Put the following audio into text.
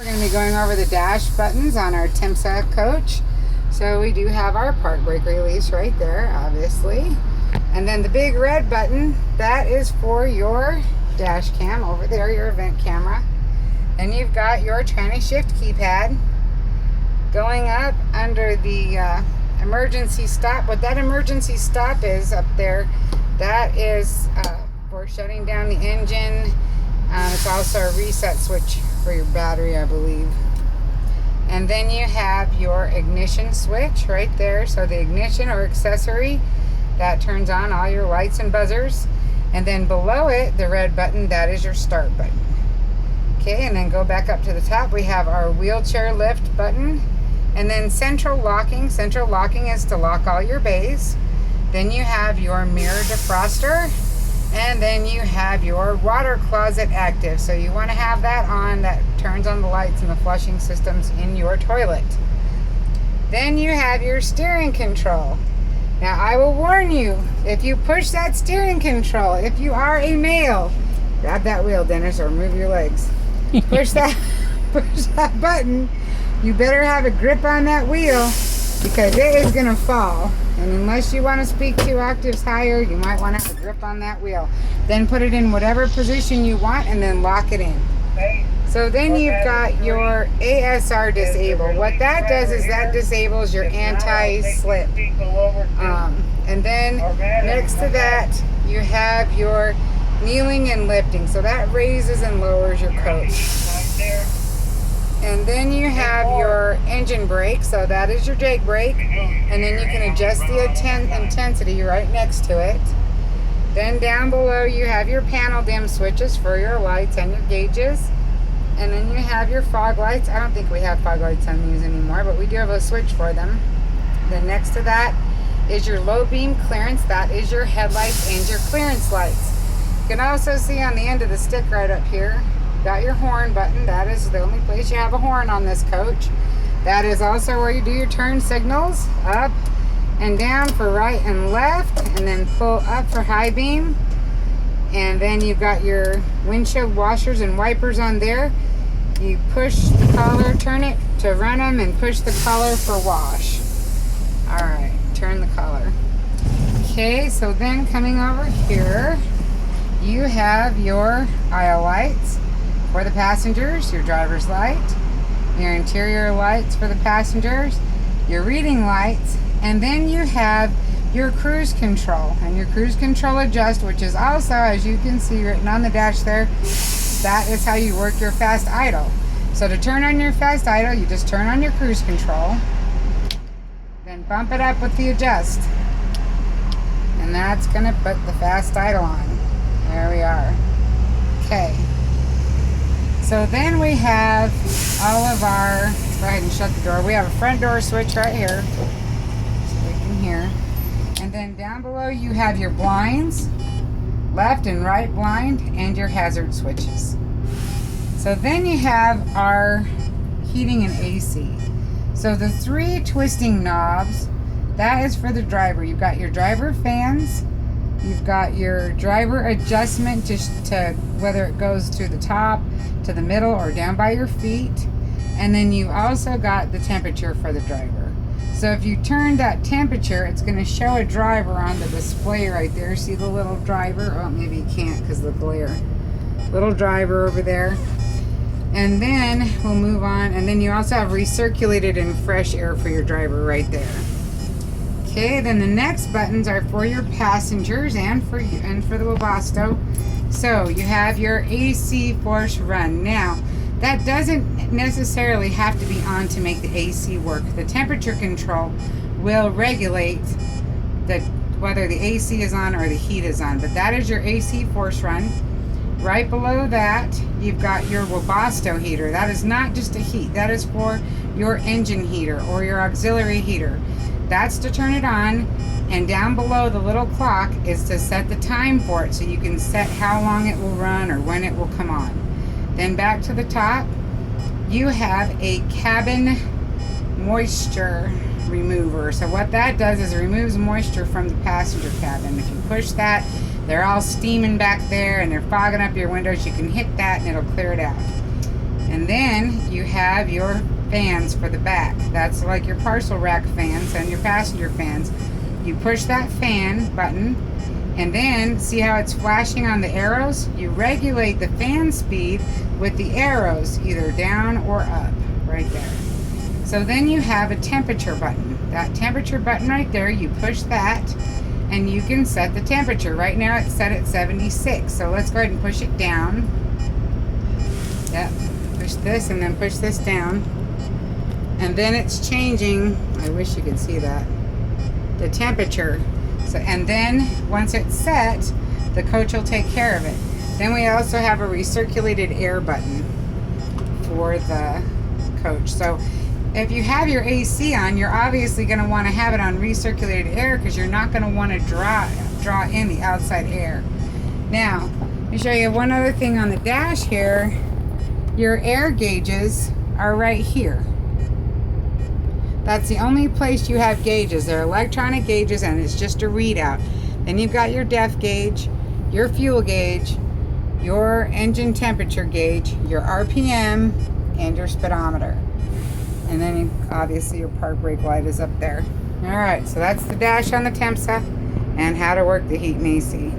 We're going to be going over the dash buttons on our Temsa coach. So we do have our park brake release right there, obviously. And then the big red button, that is for your dash cam over there, your event camera. And you've got your tranny shift keypad going up under the emergency stop. What that emergency stop is up there, that is for shutting down the engine. It's also a reset switch for your battery, I believe. And then you have your ignition switch right there. So the ignition or accessory, that turns on all your lights and buzzers. And then below it, the red button, that is your start button. Okay, and then go back up to the top. We have our wheelchair lift button. And then central locking. Central locking is to lock all your bays. Then you have your mirror defroster. And then you have your water closet active. So you want to have that on. That turns on the lights and the flushing systems in your toilet. Then you have your steering control. Now I will warn you, if you push that steering control, if you are a male, grab that wheel, Dennis, or move your legs. Push that button. You better have a grip on that wheel because it is going to fall. And unless you want to speak 2 octaves higher, you might want to have a grip on that wheel. Then put it in whatever position you want and then lock it in. So then you've got your ASR disable. What that does is that disables your anti-slip. And then next to that, you have your kneeling and lifting. So that raises and lowers your coach. And then you have your engine brake, so that is your Jake brake. And then you can adjust the intensity right next to it. Then down below you have your panel dim switches for your lights and your gauges. And then you have your fog lights. I don't think we have fog lights on these anymore, but we do have a switch for them. Then next to that is your low beam clearance. That is your headlights and your clearance lights. You can also see on the end of the stick right up here, got your horn button. That is the only place you have a horn on this coach. That is also where you do your turn signals, up and down for right and left, and then pull up for high beam. And then you've got your windshield washers and wipers on there. You push the collar, turn it to run them, and push the collar for wash. All right, turn the collar. Okay, so then coming over here, you have your aisle lights for the passengers, your driver's light, your interior lights for the passengers, your reading lights, and then you have your cruise control. And your cruise control adjust, which is also, as you can see written on the dash there, that is how you work your fast idle. So to turn on your fast idle, you just turn on your cruise control, then bump it up with the adjust. And that's gonna put the fast idle on. There we are. Okay. So then we have all of our, let's go ahead and shut the door. We have a front door switch right here, so we can hear. And then down below you have your blinds, left and right blind, and your hazard switches. So then you have our heating and AC. So the 3 twisting knobs, that is for the driver. You've got your driver fans, you've got your driver adjustment to whether it goes to the top, to the middle, or down by your feet. And then you've also got the temperature for the driver. So if you turn that temperature, it's going to show a driver on the display right there. See the little driver? Oh, maybe you can't because of the glare. Little driver over there. And then we'll move on. And then you also have recirculated and fresh air for your driver right there. Okay, then the next buttons are for your passengers and for you and for the Webasto. So you have your AC force run. Now, that doesn't necessarily have to be on to make the AC work. The temperature control will regulate whether the AC is on or the heat is on. But that is your AC force run. Right below that, you've got your Webasto heater. That is not just a heat. That is for your engine heater or your auxiliary heater. That's to turn it on. And down below the little clock is to set the time for it, so you can set how long it will run or when it will come on. Then back to the top, you have a cabin moisture remover. So what that does is it removes moisture from the passenger cabin. If you push that, they're all steaming back there and they're fogging up your windows. You can hit that and it'll clear it out. And then you have your fans for the back. That's like your parcel rack fans and your passenger fans. You push that fan button, and then see how it's flashing on the arrows? You regulate the fan speed with the arrows, either down or up, right there. So then you have a temperature button. That temperature button right there, you push that, and you can set the temperature. Right now it's set at 76, so let's go ahead and push it down. Yep, push this and then push this down. And then it's changing, I wish you could see that, the temperature. So, and then once it's set, the coach will take care of it. Then we also have a recirculated air button for the coach. So if you have your AC on, you're obviously going to want to have it on recirculated air because you're not going to want to draw in the outside air. Now, let me show you one other thing on the dash here. Your air gauges are right here. That's the only place you have gauges. They're electronic gauges, and it's just a readout. Then you've got your depth gauge, your fuel gauge, your engine temperature gauge, your RPM, and your speedometer. And then obviously your park brake light is up there. Alright, so that's the dash on the Temsa and how to work the heat and AC.